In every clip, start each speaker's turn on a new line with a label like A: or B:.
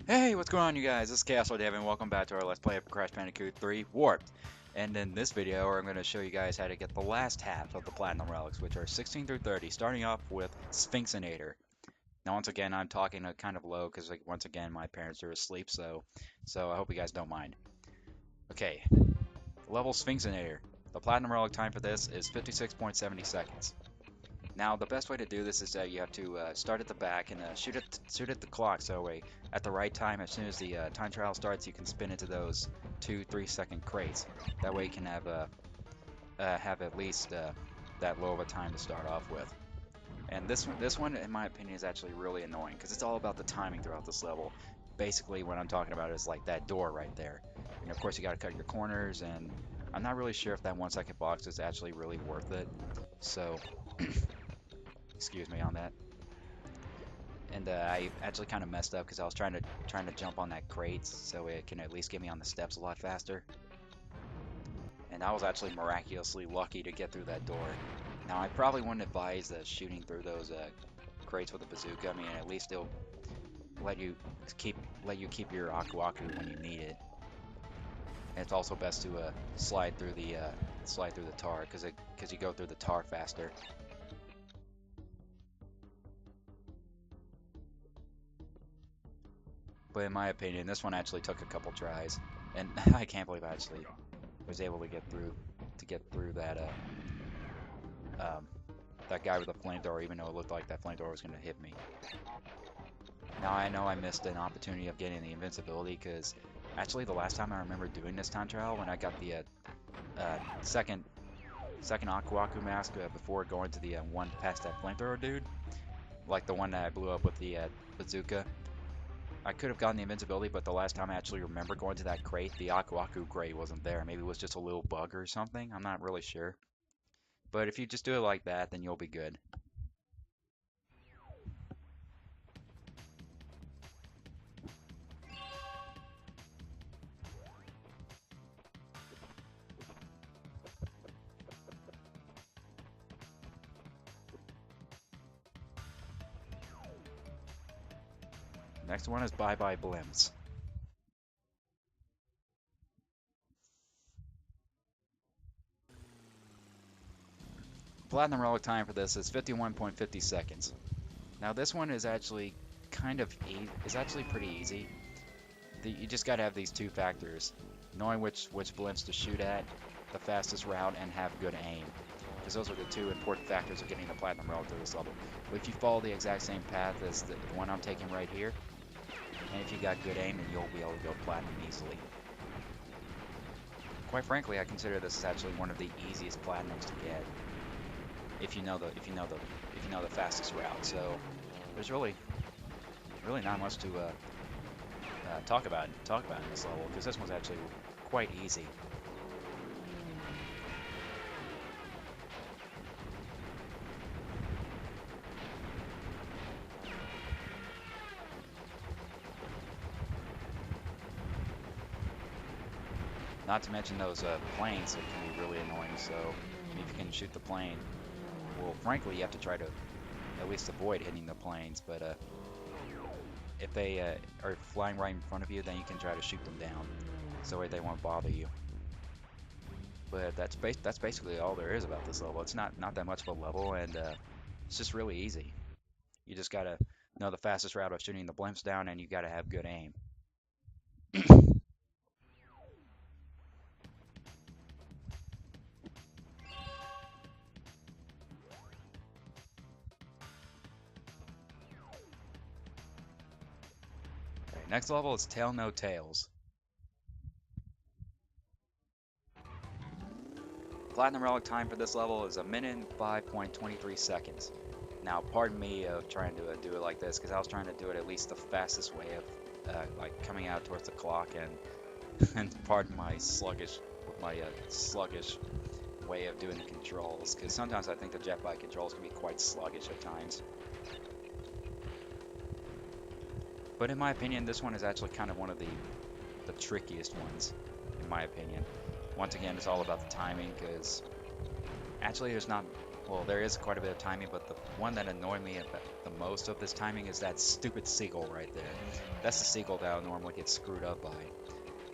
A: Hey, what's going on, you guys? This is Castle Dev, and welcome back to our Let's Play of Crash Bandicoot 3 Warped. And in this video, I'm going to show you guys how to get the last half of the Platinum Relics, which are 16 through 30, starting off with Sphinxinator. Now, once again, I'm talking kind of low because, once again, my parents are asleep, so I hope you guys don't mind. Okay, level Sphinxinator. The Platinum Relic time for this is 56.70 seconds. Now, the best way to do this is that you have to start at the back and shoot at the clock. So at the right time, as soon as the time trial starts, you can spin into those 2-3 second crates. That way, you can have at least that low of a time to start off with. And this one, in my opinion, is actually really annoying because it's all about the timing throughout this level. Basically, what I'm talking about is like that door right there. And of course, you got to cut your corners, and I'm not really sure if that 1 second box is actually really worth it. So. Excuse me on that. And I actually kind of messed up because I was trying to jump on that crate so it can at least get me on the steps a lot faster. And I was actually miraculously lucky to get through that door. Now I probably wouldn't advise shooting through those crates with a bazooka. I mean, at least it'll let you keep your Aku Aku when you need it. And it's also best to slide through the tar because you go through the tar faster. But in my opinion, this one actually took a couple tries, and I can't believe I actually was able to get through that that guy with the flamethrower, even though it looked like that flamethrower was going to hit me. Now I know I missed an opportunity of getting the invincibility because actually the last time I remember doing this time trial, when I got the second Aku Aku mask before going to the one past that flamethrower dude, like the one that I blew up with the bazooka. I could have gotten the invincibility, but the last time I actually remember going to that crate, the Aku Aku crate wasn't there. Maybe it was just a little bug or something. I'm not really sure. But if you just do it like that, then you'll be good. Next one is Bye Bye Blimps. Platinum Relic time for this is 51.50 seconds. Now this one is actually pretty easy. You just gotta have these two factors: knowing which blimps to shoot at, the fastest route, and have good aim. Because those are the two important factors of getting the Platinum Relic to this level. But if you follow the exact same path as the one I'm taking right here, and if you got good aim, then you'll be able to go Platinum easily. Quite frankly, I consider this actually one of the easiest Platinums to get. If you know the fastest route. So there's really not much to talk about in this level, because this one's actually quite easy. Not to mention those planes that can be really annoying. So if you can shoot the plane, well, frankly, you have to try to at least avoid hitting the planes. But if they are flying right in front of you, then you can try to shoot them down, so they won't bother you. But that's basically all there is about this level. It's not that much of a level, and it's just really easy. You just gotta know the fastest route of shooting the blimps down, and you gotta have good aim. Okay, next level is Tail No Tails. Platinum Relic time for this level is 1minute and 5.23 seconds. Now, pardon me of trying to do it like this, because I was trying to do it at least the fastest way of like coming out towards the clock, and pardon my sluggish way of doing the controls, because sometimes I think the jet bike controls can be quite sluggish at times. But in my opinion, this one is actually kind of one of the trickiest ones, in my opinion. Once again, it's all about the timing, because actually there's not well, there is quite a bit of timing, but the one that annoyed me the most of this timing is that stupid seagull right there. That's the seagull that I'll normally get screwed up by.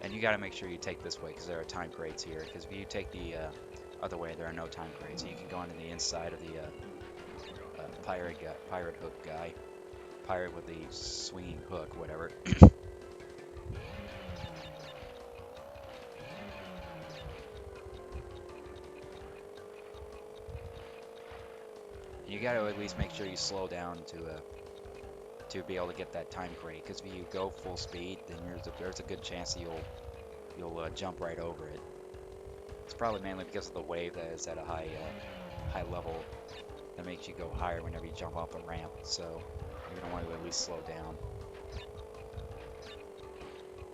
A: And you gotta make sure you take this way, because there are time crates here. Because if you take the other way, there are no time crates. So you can go onto the inside of the pirate hook guy. Pirate with the swinging hook, whatever. You gotta at least make sure you slow down to be able to get that time crate. Because if you go full speed, then there's a good chance that you'll jump right over it. It's probably mainly because of the wave that is at a high level that makes you go higher whenever you jump off the ramp. So you're gonna want to at least slow down.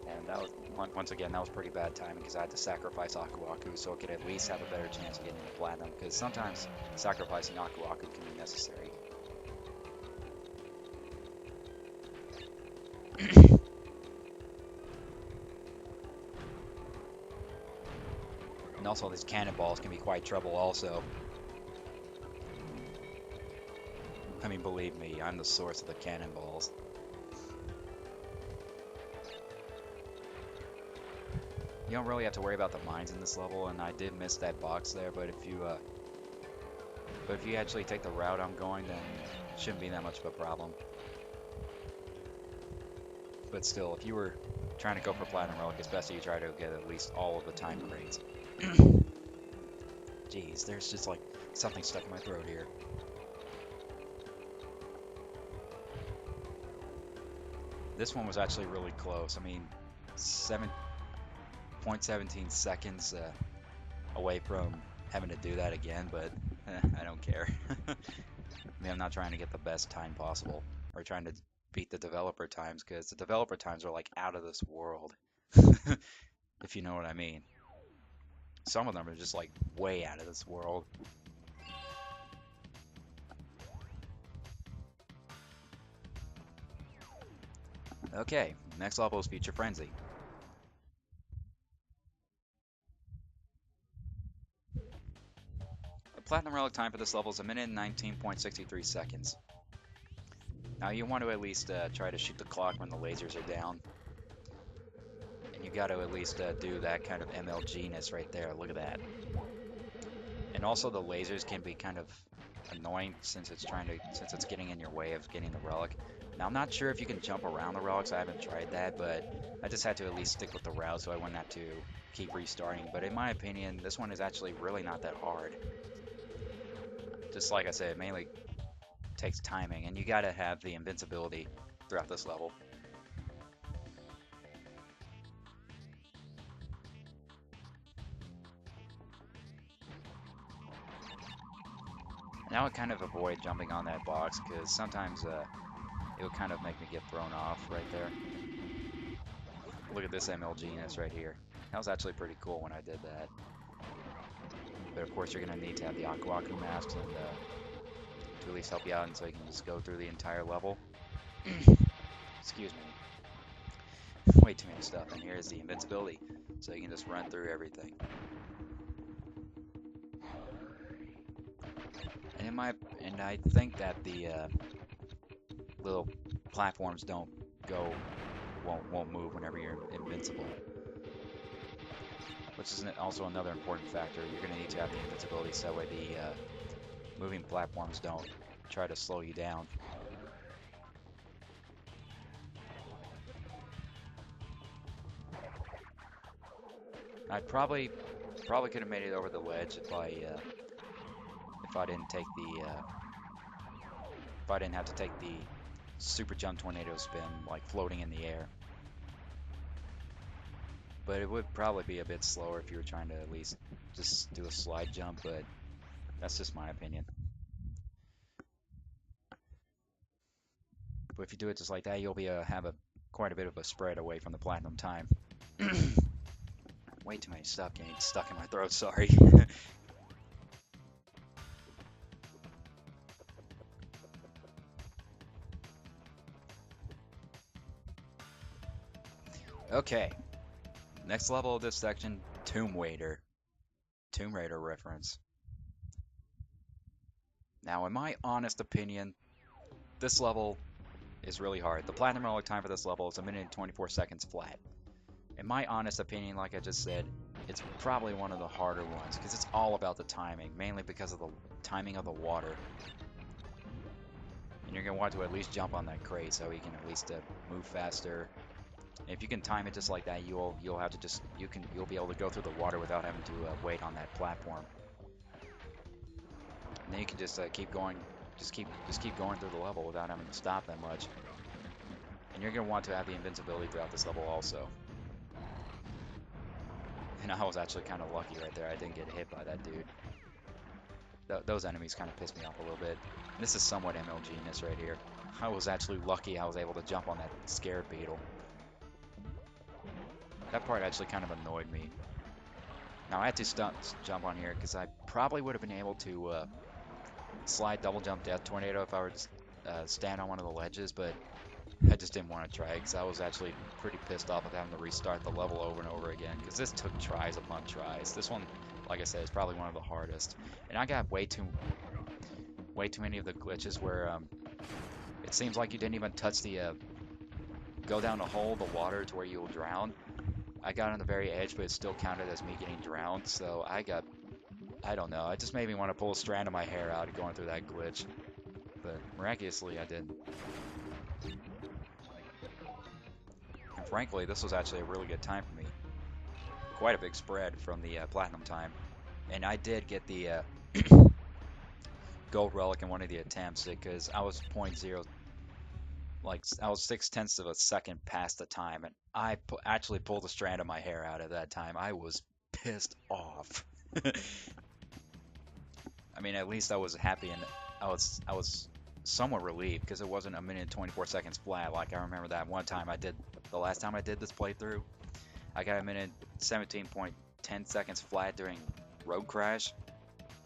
A: And that was once again that was pretty bad timing because I had to sacrifice Aku Aku so I could at least have a better chance of getting the platinum. Because sometimes sacrificing Aku Aku can be necessary. And also these cannonballs can be quite trouble also. I mean, believe me, I'm the source of the cannonballs. You don't really have to worry about the mines in this level, and I did miss that box there, but if you actually take the route I'm going, then it shouldn't be that much of a problem. But still, if you were trying to go for Platinum Relic, it's best that you try to get at least all of the time crates. Jeez, there's just like something stuck in my throat here. This one was actually really close. I mean, 7.17 seconds away from having to do that again, but I don't care. I mean, I'm not trying to get the best time possible, or trying to beat the developer times, because the developer times are like out of this world, if you know what I mean. Some of them are just like way out of this world. Okay, next level is Future Frenzy. The Platinum Relic time for this level is 1 minute and 19.63 seconds. Now you want to at least try to shoot the clock when the lasers are down. And you got to at least do that kind of MLG-ness right there. Look at that. And also the lasers can be kind of annoying since it's getting in your way of getting the relic. Now I'm not sure if you can jump around the relics. I haven't tried that, but I just had to at least stick with the route so I wouldn't have to keep restarting. But in my opinion, this one is actually really not that hard. Just like I said, it mainly takes timing, and you gotta have the invincibility throughout this level. Now I kind of avoid jumping on that box because sometimes it would kind of make me get thrown off right there. Look at this MLG-ness right here. That was actually pretty cool when I did that. But of course you're going to need to have the Aku Aku masks and to at least help you out, and so you can just go through the entire level. Excuse me. Way too many stuff, and here's the invincibility, so you can just run through everything. And I think that the little platforms won't move whenever you're invincible, which is also another important factor. You're going to need to have the invincibility so that way the moving platforms don't try to slow you down. I probably could have made it over the ledge if I didn't take the if I didn't have to take the super jump tornado spin, like floating in the air. But it would probably be a bit slower if you were trying to at least just do a slide jump, but that's just my opinion. But if you do it just like that, you'll be have quite a bit of a spread away from the platinum time. Way too many stuff getting stuck in my throat, sorry. Okay, next level of this section, Tomb Raider. Tomb Raider reference. Now, in my honest opinion, this level is really hard. The Platinum Relic time for this level is 1 minute and 24 seconds flat. In my honest opinion, like I just said, it's probably one of the harder ones because it's all about the timing, mainly because of the timing of the water. And you're going to want to at least jump on that crate so you can at least move faster. And if you can time it just like that, you'll have to just you'll be able to go through the water without having to wait on that platform. And then you can just keep going, just keep going through the level without having to stop that much. And you're going to want to have the invincibility throughout this level also. And I was actually kind of lucky right there. I didn't get hit by that dude. Those enemies kind of pissed me off a little bit. And this is somewhat MLG-ness right here. I was actually lucky I was able to jump on that scared beetle. That part actually kind of annoyed me. Now I had to jump on here because I probably would have been able to slide double jump death tornado if I were to stand on one of the ledges, but I just didn't want to try because I was actually pretty pissed off with having to restart the level over and over again because this took tries upon tries. This one, like I said, is probably one of the hardest. And I got way too many of the glitches where it seems like you didn't even touch the go down a hole, the water to where you'll drown. I got on the very edge, but it still counted as me getting drowned, so I don't know, it just made me want to pull a strand of my hair out going through that glitch. But miraculously, I didn't. And frankly, this was actually a really good time for me. Quite a big spread from the Platinum time. And I did get the Gold Relic in one of the attempts because I was 0.0, like I was 0.6 of a second past the time, and I actually pulled a strand of my hair out at that time. I was pissed off. I mean, at least I was happy and I was somewhat relieved because it wasn't 1 minute and 24 seconds flat. Like I remember that one time the last time I did this playthrough, I got 1 minute 17.10 seconds flat during Road Crash.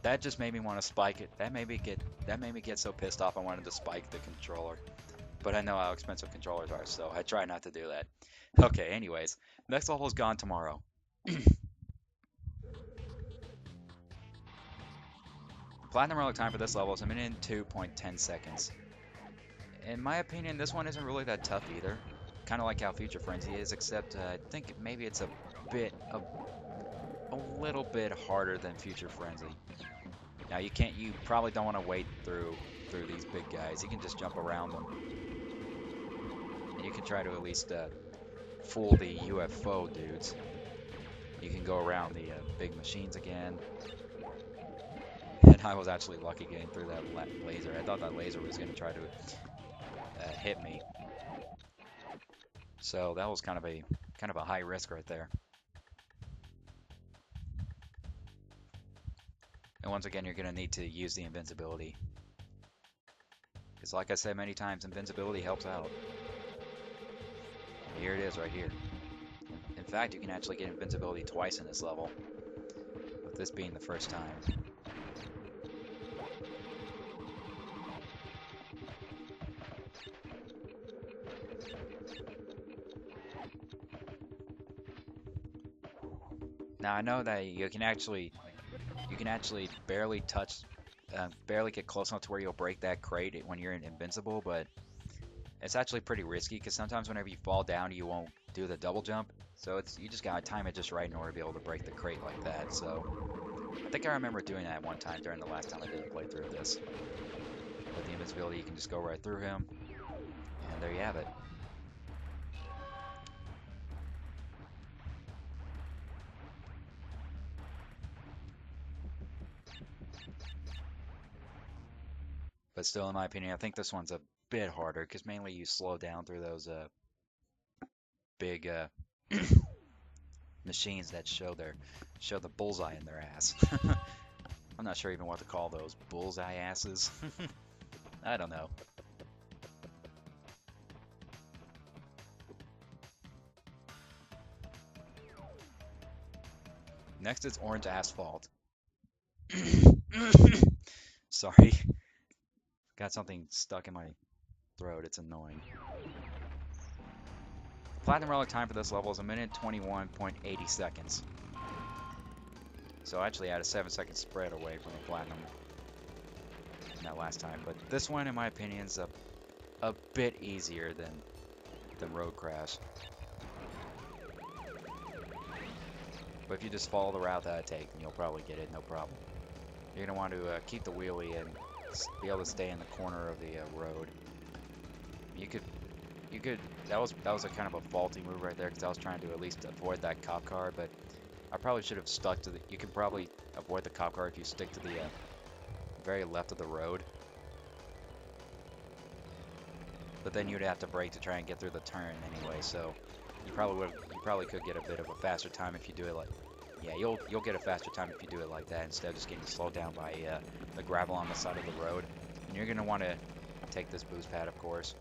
A: That just made me want to spike it. That made me get so pissed off I wanted to spike the controller. But I know how expensive controllers are, so I try not to do that. Okay, anyways, next level is gone tomorrow. Platinum Relic time for this level is 1 minute and 2.10 seconds. In my opinion, this one isn't really that tough either. Kind of like how Future Frenzy is, except I think maybe it's a little bit harder than Future Frenzy. Now you probably don't want to wade through these big guys. You can just jump around them. And you can try to at least fool the UFO dudes. You can go around the big machines again. And I was actually lucky getting through that laser. I thought that laser was going to try to hit me. So that was kind of a high risk right there. And once again, you're going to need to use the invincibility. Because like I said many times, invincibility helps out. Here it is right here. In fact, you can actually get invincibility twice in this level, with this being the first time. Now I know that you can actually barely get close enough to where you'll break that crate when you're invincible, but it's actually pretty risky because sometimes whenever you fall down, you won't do the double jump. So you just gotta time it just right in order to be able to break the crate like that. So I think I remember doing that one time during the last time I did a playthrough of this. With the invincibility, you can just go right through him, and there you have it. But still, in my opinion, I think this one's a bit harder because mainly you slow down through those big machines that show the bullseye in their ass. I'm not sure even what to call those, bullseye asses. I don't know. Next is orange asphalt. Sorry. Got something stuck in my throat. It's annoying. Platinum Relic time for this level is 1 minute 21.80 seconds. So I actually had a 7-second spread away from the Platinum. from that last time. But this one, in my opinion, is a bit easier than Road Crash. But if you just follow the route that I take, you'll probably get it, no problem. You're going to want to keep the wheelie and be able to stay in the corner of the road. You could, that was a kind of a faulty move right there, because I was trying to at least avoid that cop car, but I probably should have stuck to the, you can probably avoid the cop car if you stick to the very left of the road. But then you'd have to brake to try and get through the turn anyway, so you probably could get a bit of a faster time if you do it like, yeah, you'll get a faster time if you do it like that instead of just getting slowed down by the gravel on the side of the road. And you're gonna want to take this boost pad, of course.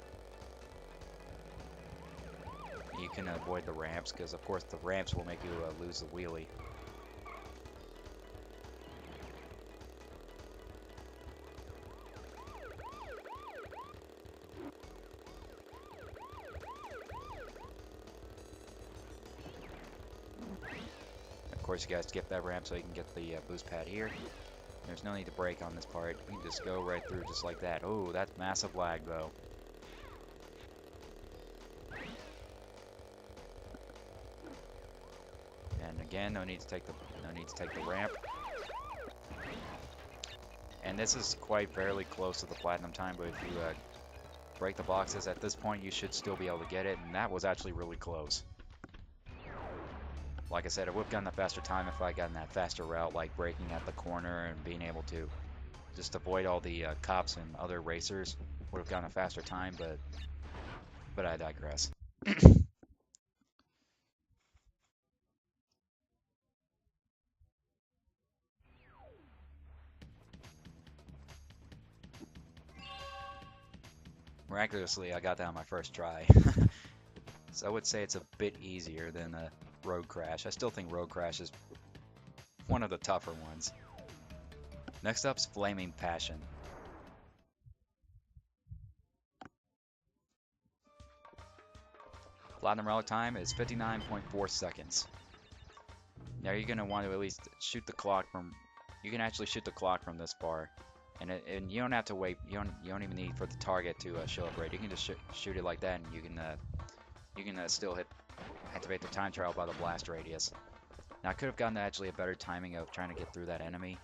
A: You can avoid the ramps, because of course the ramps will make you lose the wheelie. Of course, you guys skip that ramp so you can get the boost pad here. There's no need to brake on this part. You can just go right through just like that. Oh, that's massive lag though. And again, no need to take the ramp. And this is quite fairly close to the platinum time, but if you break the boxes at this point, you should still be able to get it. And that was actually really close. Like I said, I would have gotten a faster time if I had gotten that faster route, like braking at the corner and being able to just avoid all the cops and other racers. Would have gotten a faster time, but I digress. Miraculously, I got that on my first try. So I would say it's a bit easier than Road Crash. I still think Road Crash is one of the tougher ones. Next up's Flaming Passion. Platinum Relic time is 59.4 seconds. Now you're going to want to at least shoot the clock from... You can actually shoot the clock from this far. And you don't have to wait. You don't even need for the target to show up right. You can just shoot it like that, and you can still activate the time trial by the blast radius. Now I could have gotten actually a better timing of trying to get through that enemy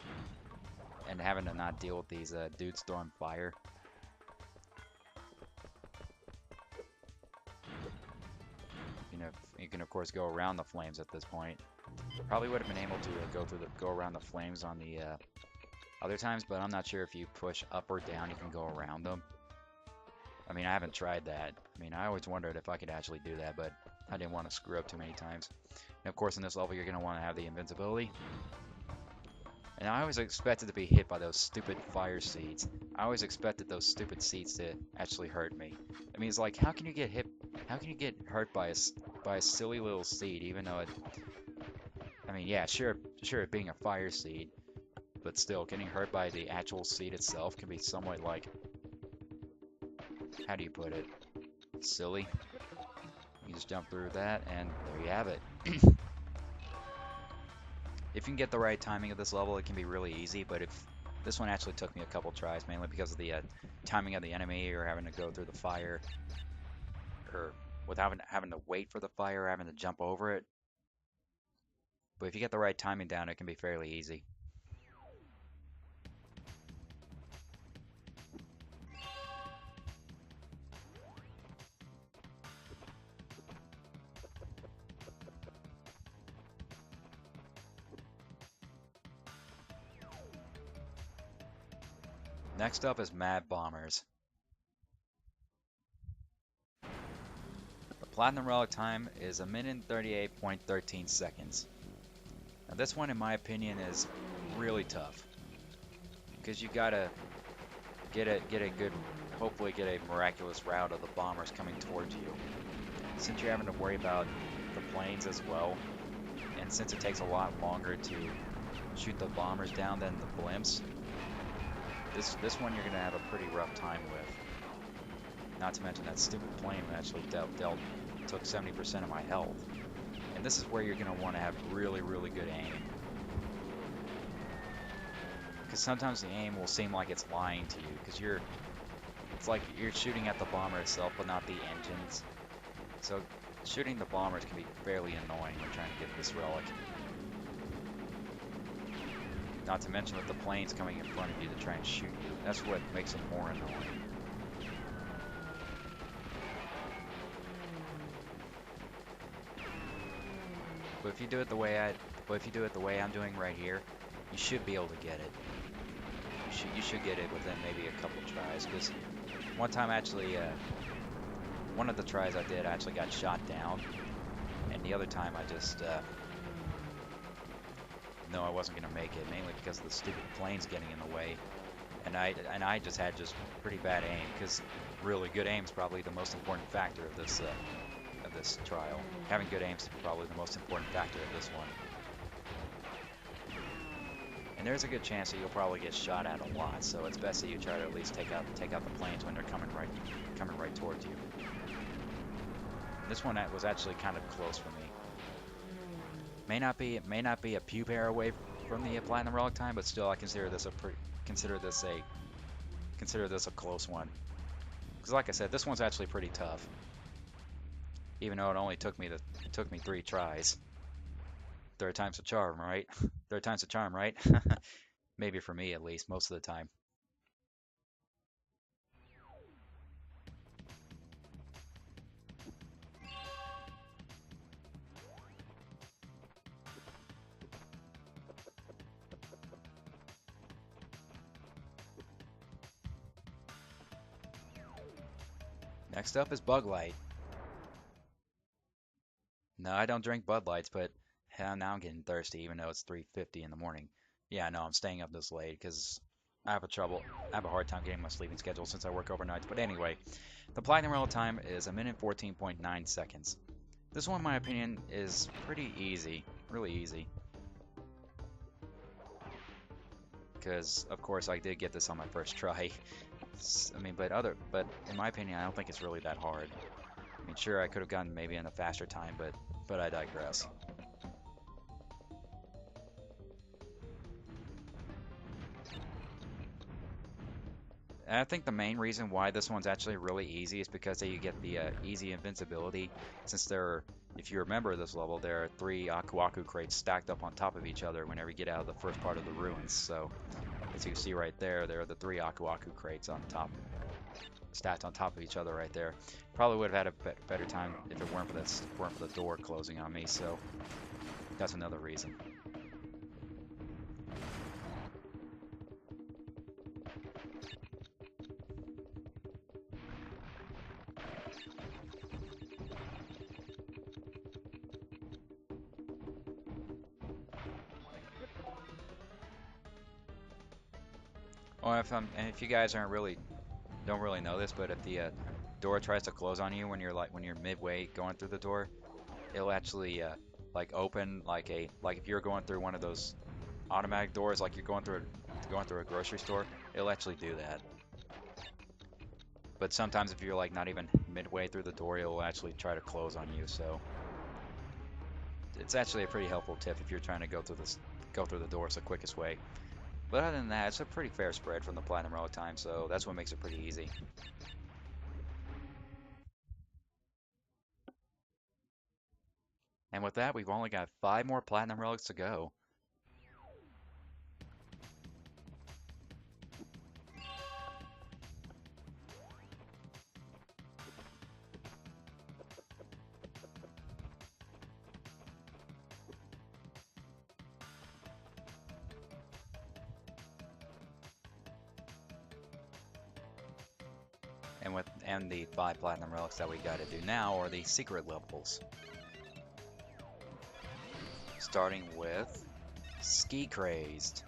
A: and having to not deal with these dudes throwing fire. You can of course go around the flames at this point. Probably would have been able to go around the flames on the other times, but I'm not sure if you push up or down you can go around them. I mean, I haven't tried that. I mean, I always wondered if I could actually do that, but I didn't want to screw up too many times. And of course, in this level, you're going to want to have the invincibility. And I always expected to be hit by those stupid fire seeds. I always expected those stupid seeds to actually hurt me. I mean, it's like, how can you get hit? How can you get hurt by a silly little seed, even though it... I mean, yeah, sure, it being a fire seed, but still, getting hurt by the actual seed itself can be somewhat like... How do you put it? Silly. You just jump through that, and there you have it. If you can get the right timing of this level, it can be really easy, but if this one actually took me a couple tries, mainly because of the timing of the enemy, or having to go through the fire, or without having to wait for the fire, or having to jump over it. But if you get the right timing down, it can be fairly easy. Next up is Mad Bombers. The Platinum Relic time is 1 minute and 38.13 seconds. Now this one, in my opinion, is really tough, because you gotta get a good, hopefully get a miraculous route of the bombers coming towards you. Since you're having to worry about the planes as well, and since it takes a lot longer to shoot the bombers down than the blimps, this one you're gonna have a pretty rough time with. Not to mention that stupid plane actually took 70% of my health. And this is where you're gonna want to have really, really good aim. because sometimes the aim will seem like it's lying to you, because it's like you're shooting at the bomber itself, but not the engines. So shooting the bombers can be fairly annoying when trying to get this relic. Not to mention with the planes coming in front of you to try and shoot you. That's what makes it more annoying. But if you do it the way I'm doing right here, you should be able to get it. You should get it within maybe a couple tries. Because one time actually, one of the tries I did, I actually got shot down, and the other time I just no, I wasn't gonna make it, mainly because of the stupid planes getting in the way, and I just had pretty bad aim. Because really good aim is probably the most important factor of this trial. Having good aim is probably the most important factor of this one. And there's a good chance that you'll probably get shot at a lot, so it's best that you try to at least take out the planes when they're coming right towards you. This one was actually kind of close for me. It may not be a pew pair away from the Platinum Relic time, but still I consider this a close one. Because like I said, this one's actually pretty tough. Even though it only took me 3 tries. Third time's a charm, right? Third time's a charm, right? Maybe for me at least, most of the time. Next up is Bug Light. No, I don't drink Bud Lights, but hell, now I'm getting thirsty, even though it's 3:50 in the morning. Yeah, no, I'm staying up this late because I have a hard time getting my sleeping schedule since I work overnights. But anyway, the Platinum Relic time is 1:14.9 seconds. This one, in my opinion, is pretty easy, really easy. Because of course I did get this on my first try. I mean, but in my opinion, I don't think it's really that hard. I mean, sure, I could have gone maybe in a faster time, but I digress. And I think the main reason why this one's actually really easy is because you get the easy invincibility. Since if you remember this level, there are 3 Aku Aku crates stacked up on top of each other whenever you get out of the first part of the ruins. So, as you can see right there, there are the 3 Aku Aku crates on top, stacked on top of each other right there. Probably would have had a better time if it weren't for the door closing on me. So, that's another reason. Or if you guys don't really know this, but if the door tries to close on you when you're midway going through the door, it'll actually like open like if you're going through one of those automatic doors, like you're going through a grocery store, it'll actually do that. But sometimes if you're like not even midway through the door, it'll actually try to close on you. So it's actually a pretty helpful tip if you're trying to go through the doors the quickest way. But other than that, it's a pretty fair spread from the Platinum Relic time, so that's what makes it pretty easy. And with that, we've only got 5 more Platinum Relics to go. And the 5 Platinum Relics that we gotta do now are the secret levels. Starting with Ski Crazed.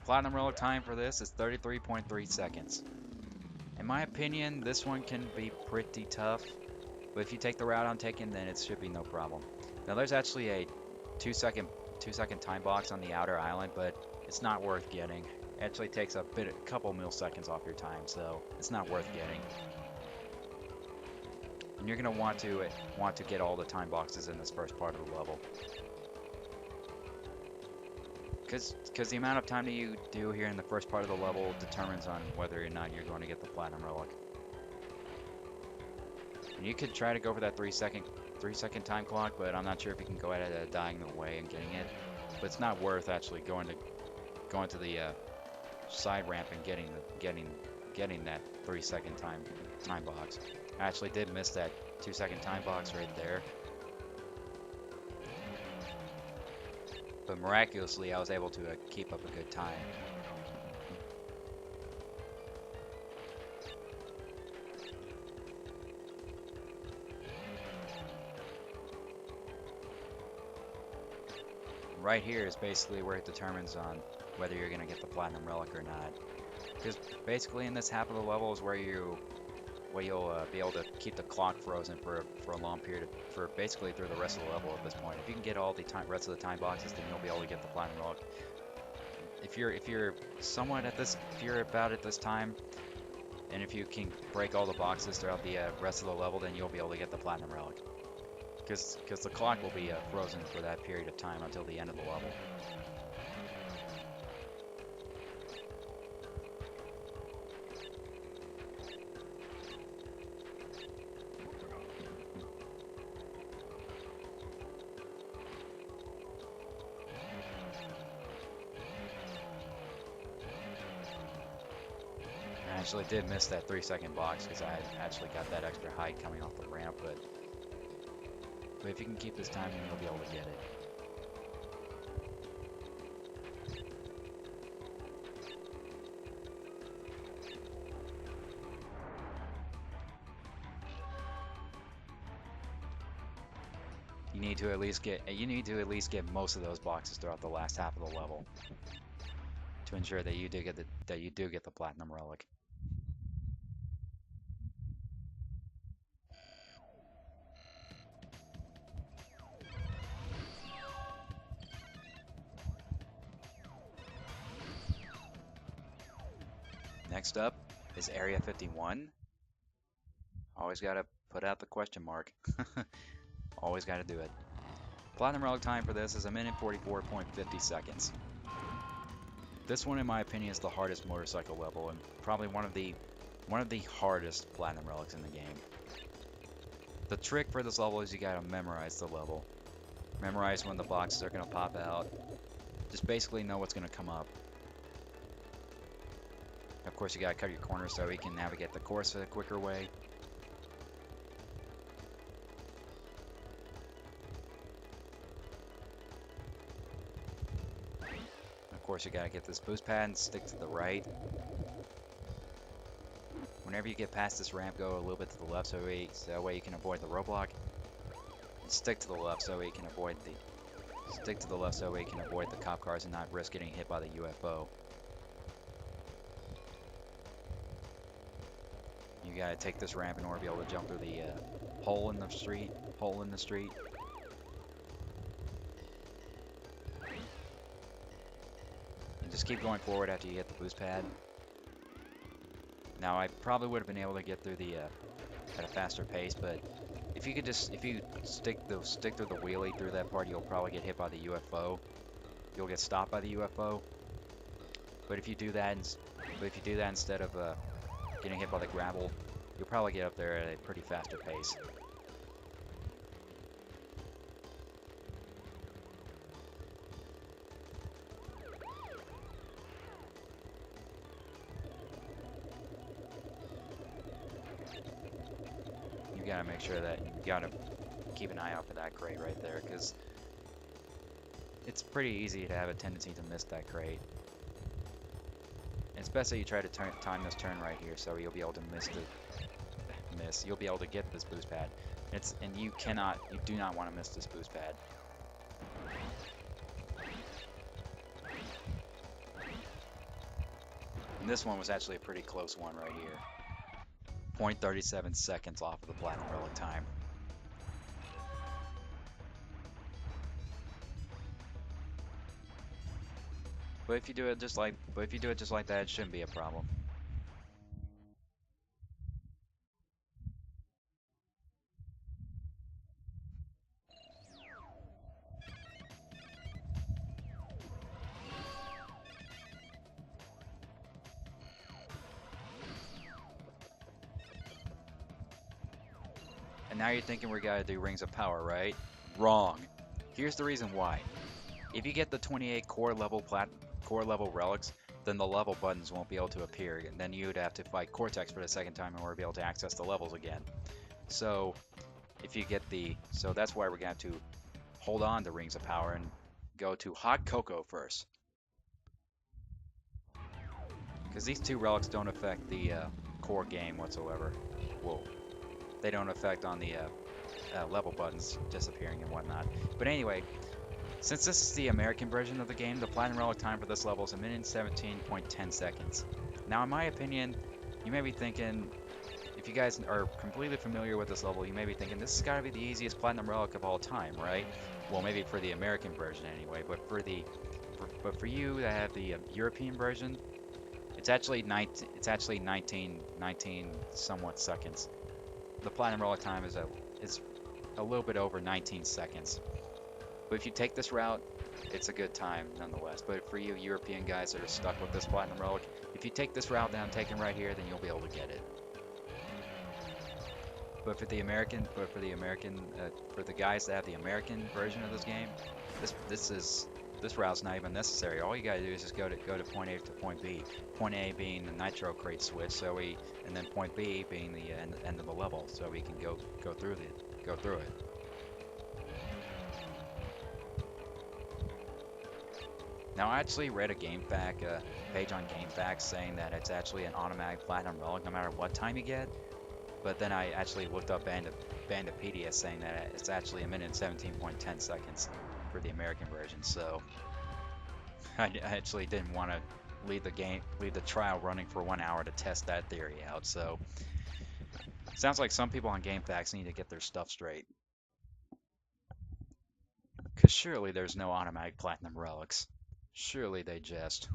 A: Platinum Relic time for this is 33.3 seconds. In my opinion, this one can be pretty tough, but if you take the route I'm taking, then it should be no problem. Now there's actually a 2-second time box on the outer island, but it's not worth getting. It actually takes a couple milliseconds off your time, so it's not worth getting. And you're gonna want to get all the time boxes in this first part of the level. Because the amount of time that you do here in the first part of the level determines on whether or not you're going to get the Platinum Relic. And you could try to go for that 3 second time clock, but I'm not sure if you can go at it a diagonal way and getting it. But it's not worth actually going to the side ramp and getting that 3 second time box. I actually did miss that 2 second time box right there. But miraculously, I was able to keep up a good time. Right here is basically where it determines on whether you're going to get the Platinum Relic or not. Because basically in this half of the level is where you'll be able to keep the clock frozen for a long period for basically through the rest of the level at this point. If you can get all the rest of the time boxes, then you'll be able to get the Platinum Relic. If you're about at this time, and if you can break all the boxes throughout the rest of the level, then you'll be able to get the Platinum Relic. Because the clock will be frozen for that period of time until the end of the level. I actually did miss that 3 second box because I actually got that extra height coming off the ramp, but if you can keep this time, then you'll be able to get it. You need to at least get most of those boxes throughout the last half of the level to ensure that you do get the Platinum Relic. Next up is Area 51. Always gotta put out the question mark. Always gotta do it. Platinum Relic time for this is 1 minute 44.50 seconds. This one, in my opinion, is the hardest motorcycle level and probably one of the hardest Platinum Relics in the game. The trick for this level is you gotta memorize the level. Memorize when the boxes are gonna pop out. Just basically know what's gonna come up. Of course, you gotta cut your corners so you can navigate the course a quicker way. Of course, you gotta get this boost pad and stick to the right. Whenever you get past this ramp, go a little bit to the left so that way you can avoid the roadblock. And stick to the left so you can avoid the cop cars and not risk getting hit by the UFO. You gotta take this ramp in order to be able to jump through the hole in the street. And just keep going forward after you hit the boost pad. Now I probably would have been able to get through the at a faster pace, but if you stick through the wheelie through that part, you'll probably get hit by the UFO. You'll get stopped by the UFO. But if you do that instead of getting hit by the gravel, you'll probably get up there at a pretty faster pace. You gotta make sure that you gotta keep an eye out for that crate right there, because it's pretty easy to have a tendency to miss that crate. It's best that you try to time this turn right here, so you'll be able to you'll be able to get this boost pad. You do not want to miss this boost pad. And this one was actually a pretty close one right here. 0.37 seconds off of the Platinum Relic time. But if you do it just like that, it shouldn't be a problem. And now you're thinking we gotta do Rings of Power, right? Wrong. Here's the reason why. If you get the 28 core level relics, then the level buttons won't be able to appear, and then you'd have to fight Cortex for the second time in order to be able to access the levels again. So if you get so that's why we're gonna have to hold on to Rings of Power and go to Hot Cocoa first. Because these two relics don't affect the core game whatsoever. Whoa. They don't affect on the level buttons disappearing and whatnot. But anyway, since this is the American version of the game, the Platinum Relic time for this level is 1:17.10 seconds. Now, in my opinion, you may be thinking, if you guys are completely familiar with this level, you may be thinking, this has got to be the easiest Platinum Relic of all time, right? Well, maybe for the American version anyway, but for you that have the European version, it's actually 19 somewhat seconds. The Platinum Relic time is a little bit over 19 seconds. But if you take this route, it's a good time nonetheless. But for you European guys that are stuck with this Platinum Relic, if you take this route that I'm taking right here, then you'll be able to get it. But for the guys that have the American version of this game, this route's not even necessary. All you gotta do is just go to point A to point B. Point A being the nitro crate switch, and then point B being the end of the level, so we can go through it. Now, I actually read a page on GameFAQs saying that it's actually an automatic Platinum Relic no matter what time you get. But then I actually looked up Bandipedia saying that it's actually 1:17.10 seconds for the American version. So I actually didn't want to leave the trial running for 1 hour to test that theory out. So sounds like some people on GameFAQs need to get their stuff straight. Because surely there's no automatic Platinum Relics. Surely they jest.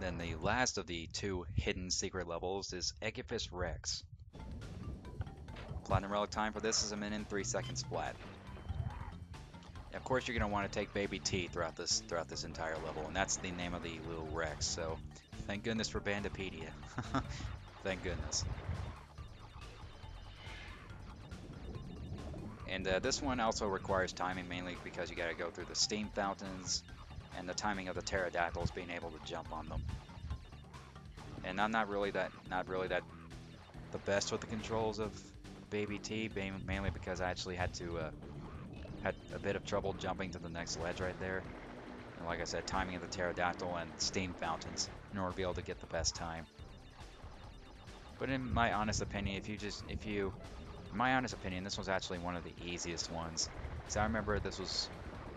A: Then the last of the two hidden secret levels is Eggifus Rex. Platinum Relic time for this is 1:03 seconds flat. Of course, you're going to want to take Baby T throughout this entire level, and that's the name of the little Rex. So, thank goodness for Bandipedia. Thank goodness. And this one also requires timing, mainly because you got to go through the steam fountains and the timing of the pterodactyls being able to jump on them. And I'm not really that the best with the controls of Baby T, mainly because I actually had a bit of trouble jumping to the next ledge right there. And like I said, timing of the pterodactyl and steam fountains in order to be able to get the best time. But in my honest opinion, in my honest opinion, this was actually one of the easiest ones. So I remember this was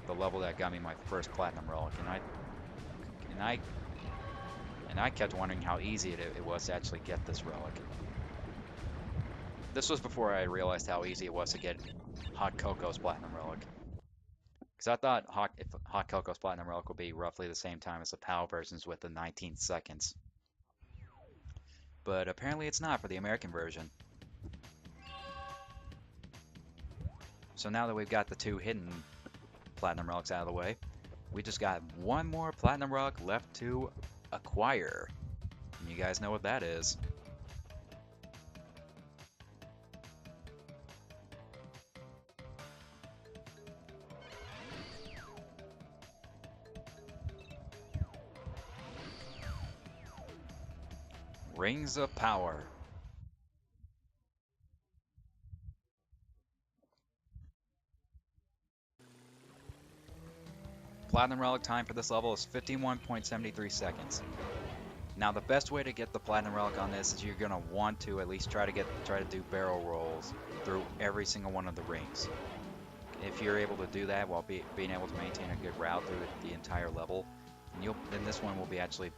A: the level that got me my first Platinum Relic, and I kept wondering how easy it was to actually get this relic. This was before I realized how easy it was to get Hot Cocoa's Platinum Relic. Because I thought Hot Cocoa's Platinum Relic would be roughly the same time as the PAL versions with the 19 seconds. But apparently it's not for the American version. So now that we've got the two hidden Platinum Relics out of the way, we just got one more Platinum Relic left to acquire. And you guys know what that is. Rings of Power. Platinum Relic time for this level is 51.73 seconds. Now the best way to get the Platinum Relic on this is you're going to want to at least try to do barrel rolls through every single one of the rings. If you're able to do that while being able to maintain a good route through the entire level, then this one will be actually,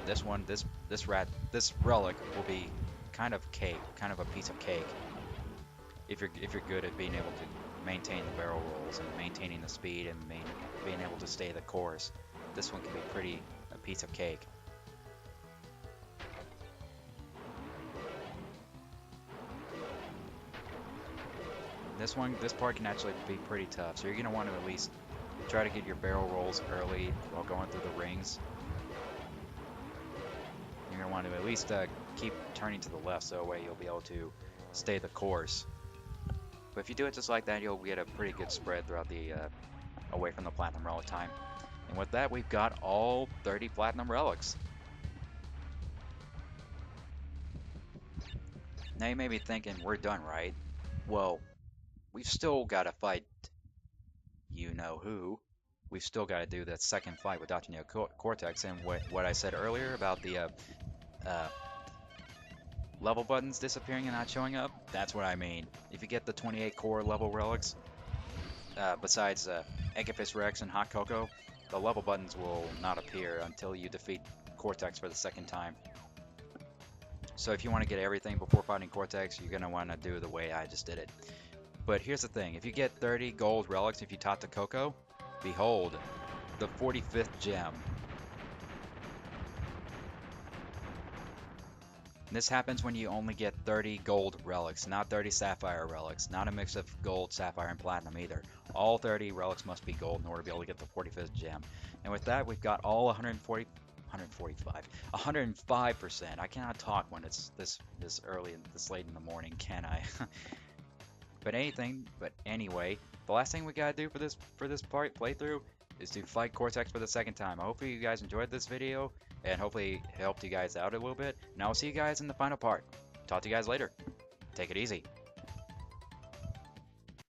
A: this relic will be kind of a piece of cake. If you're good at being able to maintain the barrel rolls and maintaining the speed and being able to stay the course, this one can be a piece of cake. This part can actually be pretty tough, so you're gonna want to at least try to get your barrel rolls early while going through the rings. You're gonna want to at least keep turning to the left, so that way you'll be able to stay the course. But if you do it just like that, you'll get a pretty good spread throughout the away from the Platinum Relic time. And with that, we've got all 30 Platinum Relics. Now you may be thinking, we're done, right? Well, we've still got to fight you know who. We've still got to do that second fight with Dr. Neo Cortex, and what I said earlier about the level buttons disappearing and not showing up, that's what I mean. If you get the 28 core level relics, besides Egifis Rex and Hot Cocoa, the level buttons will not appear until you defeat Cortex for the second time. So if you want to get everything before fighting Cortex, you're going to want to do the way I just did it. But here's the thing, if you get 30 gold relics if you talk to Coco, behold, the 45th gem. This happens when you only get 30 gold relics, not 30 sapphire relics, not a mix of gold, sapphire, and platinum either. All 30 relics must be gold in order to be able to get the 45th gem. And with that, we've got all 145, 105%. I cannot talk when it's this early and this late in the morning, can I? But anyway, the last thing we gotta do for this playthrough is to fight Cortex for the second time. Hopefully you guys enjoyed this video, and hopefully it helped you guys out a little bit. And I'll see you guys in the final part. Talk to you guys later. Take it easy.